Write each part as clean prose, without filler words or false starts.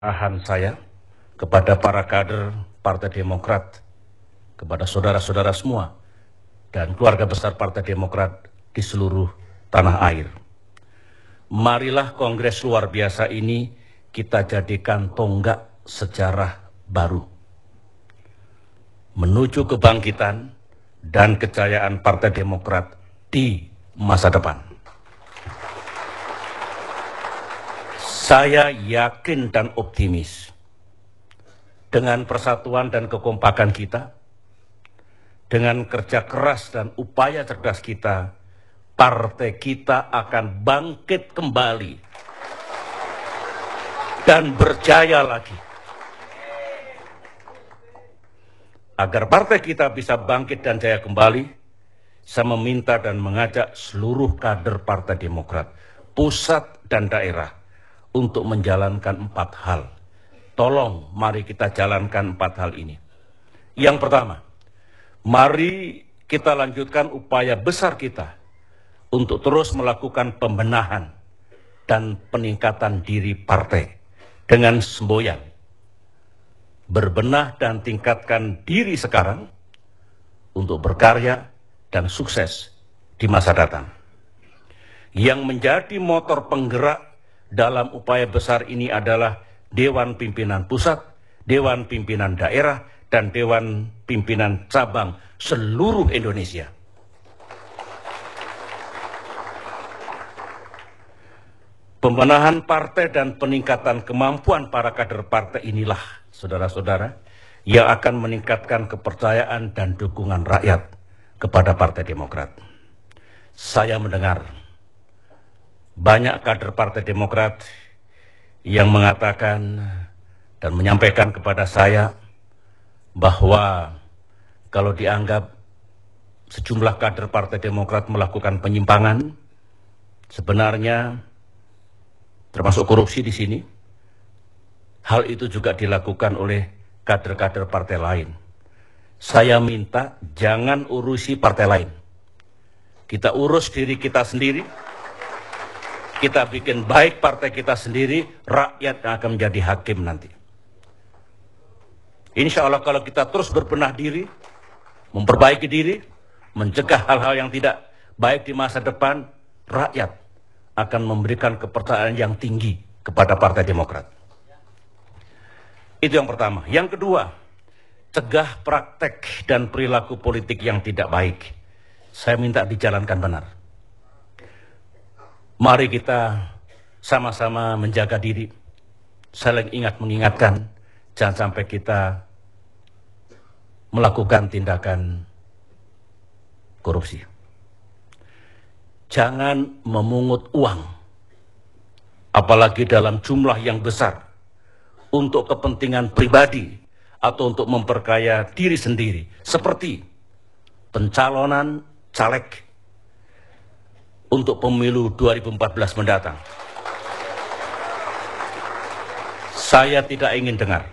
Arahan saya kepada para kader Partai Demokrat, kepada saudara-saudara semua, dan keluarga besar Partai Demokrat di seluruh tanah air. Marilah kongres luar biasa ini kita jadikan tonggak sejarah baru menuju kebangkitan dan kejayaan Partai Demokrat di masa depan. Saya yakin dan optimis dengan persatuan dan kekompakan kita, dengan kerja keras dan upaya cerdas kita, partai kita akan bangkit kembali dan berjaya lagi. Agar partai kita bisa bangkit dan jaya kembali, saya meminta dan mengajak seluruh kader Partai Demokrat, pusat dan daerah, untuk menjalankan 4 hal. Tolong, mari kita jalankan 4 hal ini. Yang pertama, mari kita lanjutkan upaya besar kita untuk terus melakukan pembenahan dan peningkatan diri partai dengan semboyan. Berbenah dan tingkatkan diri sekarang untuk berkarya dan sukses di masa datang. Yang menjadi motor penggerak dalam upaya besar ini adalah Dewan Pimpinan Pusat, Dewan Pimpinan Daerah, dan Dewan Pimpinan Cabang seluruh Indonesia. Pembenahan partai dan peningkatan kemampuan para kader partai inilah, saudara-saudara, yang akan meningkatkan kepercayaan dan dukungan rakyat kepada Partai Demokrat. Saya mendengar banyak kader Partai Demokrat yang mengatakan dan menyampaikan kepada saya bahwa kalau dianggap sejumlah kader Partai Demokrat melakukan penyimpangan, sebenarnya termasuk korupsi di sini, hal itu juga dilakukan oleh kader-kader partai lain. Saya minta jangan urusi partai lain. Kita urus diri kita sendiri. Kita bikin baik partai kita sendiri, rakyat yang akan menjadi hakim nanti. Insya Allah kalau kita terus berbenah diri, memperbaiki diri, mencegah hal-hal yang tidak baik di masa depan, rakyat akan memberikan kepercayaan yang tinggi kepada Partai Demokrat. Itu yang pertama. Yang kedua, cegah praktek dan perilaku politik yang tidak baik. Saya minta dijalankan benar. Mari kita sama-sama menjaga diri, saling mengingatkan, jangan sampai kita melakukan tindakan korupsi. Jangan memungut uang, apalagi dalam jumlah yang besar, untuk kepentingan pribadi atau untuk memperkaya diri sendiri, seperti pencalonan caleg untuk pemilu 2014 mendatang. Saya tidak ingin dengar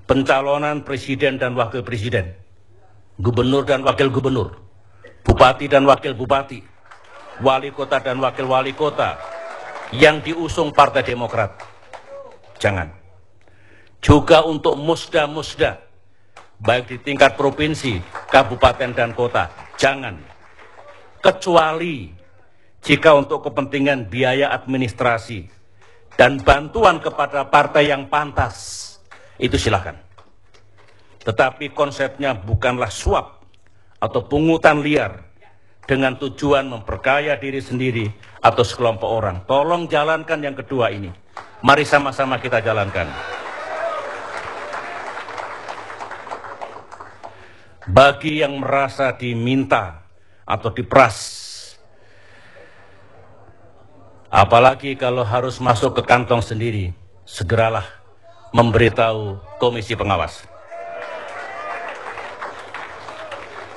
pencalonan presiden dan wakil presiden, gubernur dan wakil gubernur, bupati dan wakil bupati, wali kota dan wakil wali kota yang diusung Partai Demokrat. Jangan. Juga untuk musda-musda, baik di tingkat provinsi, kabupaten dan kota, jangan. Kecuali jika untuk kepentingan biaya administrasi dan bantuan kepada partai yang pantas, itu silakan. Tetapi konsepnya bukanlah suap atau pungutan liar dengan tujuan memperkaya diri sendiri atau sekelompok orang. Tolong jalankan yang kedua ini. Mari sama-sama kita jalankan. Bagi yang merasa diminta atau diperas, apalagi kalau harus masuk ke kantong sendiri, segeralah memberitahu komisi pengawas.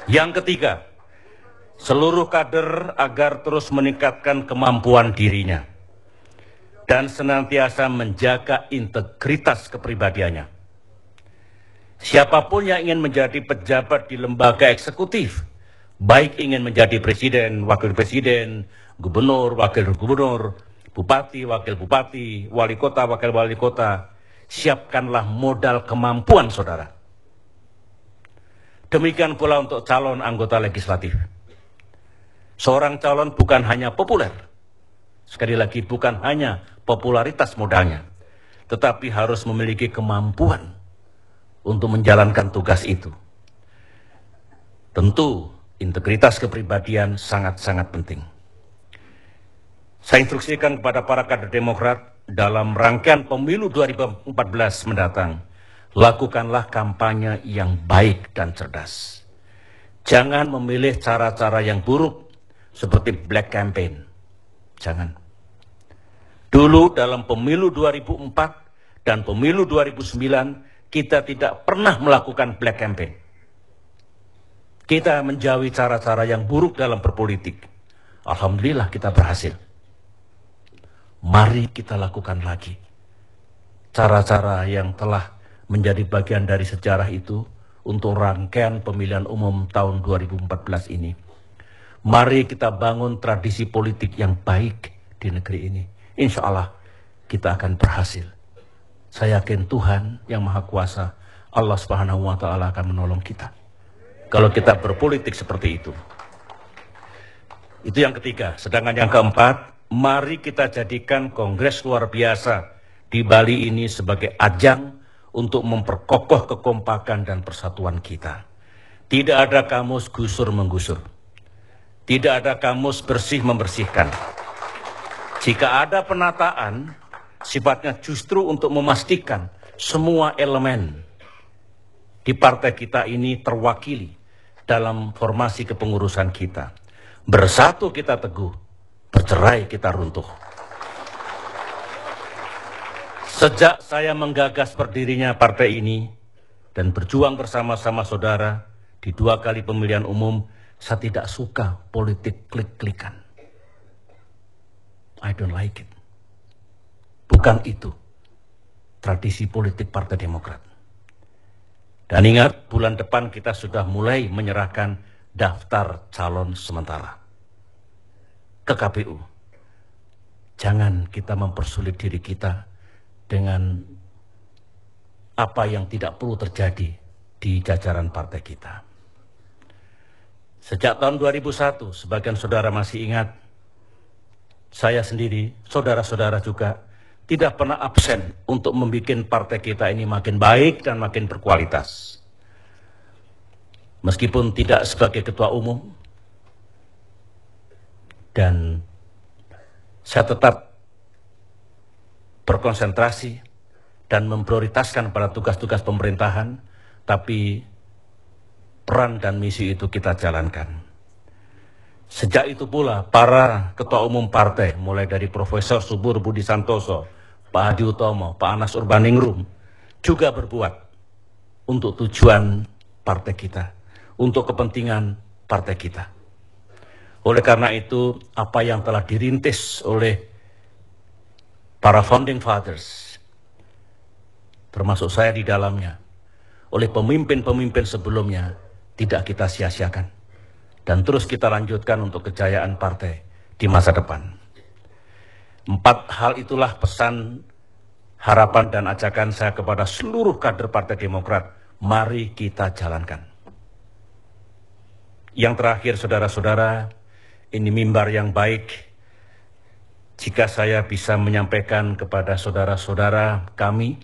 Yang ketiga, seluruh kader agar terus meningkatkan kemampuan dirinya dan senantiasa menjaga integritas kepribadiannya. Siapapun yang ingin menjadi pejabat di lembaga eksekutif, baik ingin menjadi presiden, wakil presiden, gubernur, wakil gubernur, bupati, wakil bupati, wali kota, wakil wali kota, siapkanlah modal kemampuan saudara. Demikian pula untuk calon anggota legislatif. Seorang calon bukan hanya populer, sekali lagi bukan hanya popularitas modalnya, tetapi harus memiliki kemampuan untuk menjalankan tugas itu. Tentu, integritas kepribadian sangat-sangat penting. Saya instruksikan kepada para kader Demokrat dalam rangkaian pemilu 2014 mendatang, lakukanlah kampanye yang baik dan cerdas. Jangan memilih cara-cara yang buruk seperti black campaign. Jangan. Dulu dalam pemilu 2004 dan pemilu 2009, kita tidak pernah melakukan black campaign. Kita menjauhi cara-cara yang buruk dalam berpolitik. Alhamdulillah kita berhasil. Mari kita lakukan lagi cara-cara yang telah menjadi bagian dari sejarah itu untuk rangkaian pemilihan umum tahun 2014 ini. Mari kita bangun tradisi politik yang baik di negeri ini. Insya Allah kita akan berhasil. Saya yakin Tuhan yang Maha Kuasa, Allah Subhanahu wa Ta'ala akan menolong kita kalau kita berpolitik seperti itu. Itu yang ketiga. Sedangkan yang keempat, mari kita jadikan Kongres luar biasa di Bali ini sebagai ajang untuk memperkokoh kekompakan dan persatuan kita. Tidak ada kamus gusur-menggusur. Tidak ada kamus bersih-membersihkan. Jika ada penataan, sifatnya justru untuk memastikan semua elemen di partai kita ini terwakili dalam formasi kepengurusan kita. Bersatu kita teguh, bercerai kita runtuh. Sejak saya menggagas berdirinya partai ini dan berjuang bersama-sama saudara di 2 kali pemilihan umum, saya tidak suka politik klik-klikan. I don't like it. Bukan itu tradisi politik Partai Demokrat. Dan ingat, bulan depan kita sudah mulai menyerahkan daftar calon sementara ke KPU. Jangan kita mempersulit diri kita dengan apa yang tidak perlu terjadi di jajaran partai kita. Sejak tahun 2001, sebagian saudara masih ingat, saya sendiri, saudara-saudara juga, tidak pernah absen untuk membuat partai kita ini makin baik dan makin berkualitas. Meskipun tidak sebagai ketua umum, dan saya tetap berkonsentrasi dan memprioritaskan pada tugas-tugas pemerintahan, tapi peran dan misi itu kita jalankan. Sejak itu pula para ketua umum partai, mulai dari Profesor Subur Budi Santoso, Pak Hadi Utomo, Pak Anas Urbaningrum, juga berbuat untuk tujuan partai kita, untuk kepentingan partai kita. Oleh karena itu, apa yang telah dirintis oleh para founding fathers, termasuk saya di dalamnya, oleh pemimpin-pemimpin sebelumnya, tidak kita sia-siakan. Dan terus kita lanjutkan untuk kejayaan partai di masa depan. 4 hal itulah pesan, harapan dan ajakan saya kepada seluruh kader Partai Demokrat. Mari kita jalankan. Yang terakhir, saudara-saudara, ini mimbar yang baik jika saya bisa menyampaikan kepada saudara-saudara kami,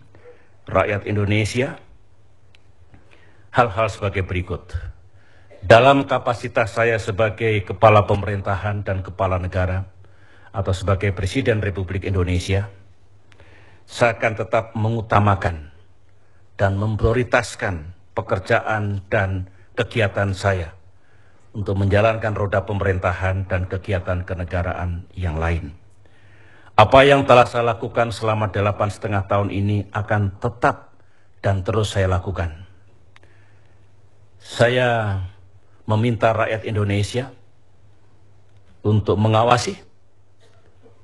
rakyat Indonesia, hal-hal sebagai berikut. Dalam kapasitas saya sebagai kepala pemerintahan dan kepala negara atau sebagai Presiden Republik Indonesia, saya akan tetap mengutamakan dan memprioritaskan pekerjaan dan kegiatan saya untuk menjalankan roda pemerintahan dan kegiatan kenegaraan yang lain. Apa yang telah saya lakukan selama 8,5 tahun ini akan tetap dan terus saya lakukan. Saya meminta rakyat Indonesia untuk mengawasi,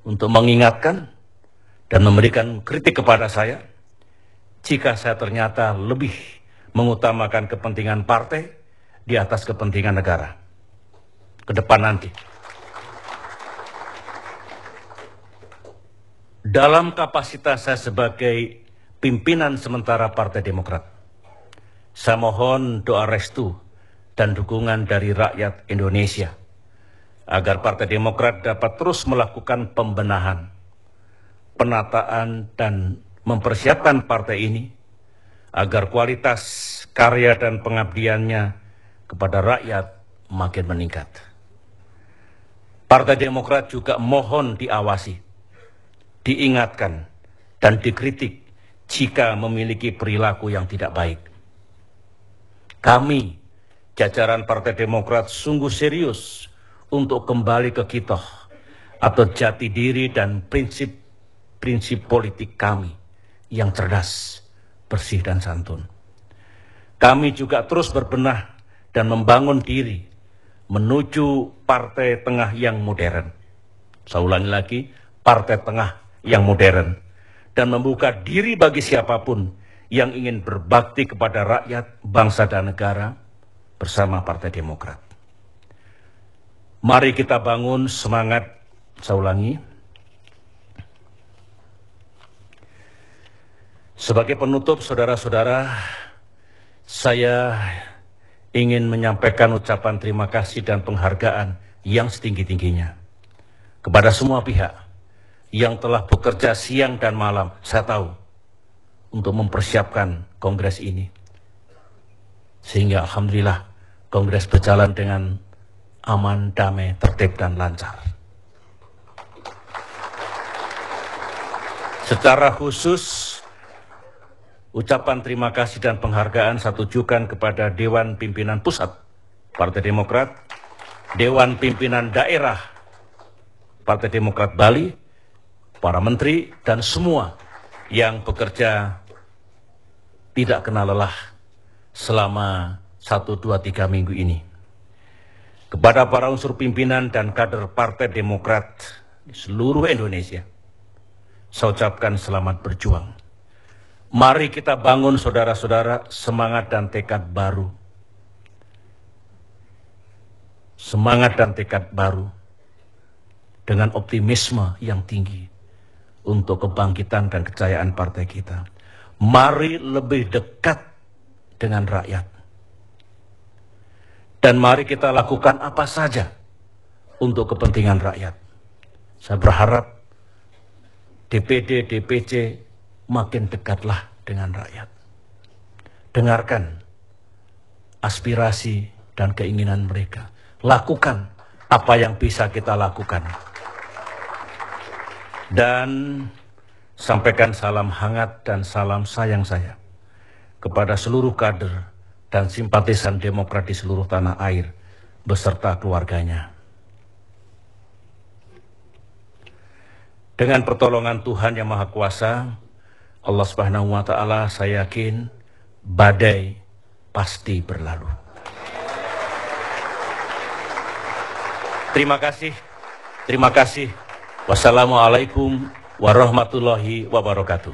untuk mengingatkan, dan memberikan kritik kepada saya jika saya ternyata lebih mengutamakan kepentingan partai di atas kepentingan negara ke depan nanti. dalam kapasitas saya sebagai pimpinan sementara Partai Demokrat, saya mohon doa restu dan dukungan dari rakyat Indonesia agar Partai Demokrat dapat terus melakukan pembenahan, penataan, dan mempersiapkan partai ini agar kualitas karya dan pengabdiannya kepada rakyat makin meningkat. Partai Demokrat juga mohon diawasi, diingatkan, dan dikritik jika memiliki perilaku yang tidak baik. Kami, jajaran Partai Demokrat, sungguh serius untuk kembali ke kitoh atau jati diri dan prinsip politik kami yang cerdas, bersih, dan santun. Kami juga terus berbenah dan membangun diri menuju partai tengah yang modern. Saya ulangi lagi, partai tengah yang modern, dan membuka diri bagi siapapun yang ingin berbakti kepada rakyat, bangsa, dan negara bersama Partai Demokrat. Mari kita bangun semangat, saya ulangi. Sebagai penutup, saudara-saudara, saya ingin menyampaikan ucapan terima kasih dan penghargaan yang setinggi-tingginya kepada semua pihak yang telah bekerja siang dan malam, saya tahu, untuk mempersiapkan kongres ini. Sehingga alhamdulillah kongres berjalan dengan aman, damai, tertib, dan lancar. Secara khusus, ucapan terima kasih dan penghargaan saya tujukan kepada Dewan Pimpinan Pusat Partai Demokrat, Dewan Pimpinan Daerah Partai Demokrat Bali, para menteri, dan semua yang bekerja tidak kenal lelah selama 1, 2, 3 minggu ini. Kepada para unsur pimpinan dan kader Partai Demokrat di seluruh Indonesia, saya ucapkan selamat berjuang. Mari kita bangun, saudara-saudara, semangat dan tekad baru. Semangat dan tekad baru dengan optimisme yang tinggi untuk kebangkitan dan kejayaan partai kita. Mari lebih dekat dengan rakyat. Dan mari kita lakukan apa saja untuk kepentingan rakyat. Saya berharap DPD, DPC makin dekatlah dengan rakyat. Dengarkan aspirasi dan keinginan mereka. Lakukan apa yang bisa kita lakukan. Dan sampaikan salam hangat dan salam sayang saya kepada seluruh kader dan simpatisan Demokrat di seluruh tanah air beserta keluarganya. Dengan pertolongan Tuhan Yang Maha Kuasa, Allah Subhanahu wa Ta'ala, saya yakin badai pasti berlalu. Terima kasih. Terima kasih. Wassalamualaikum warahmatullahi wabarakatuh.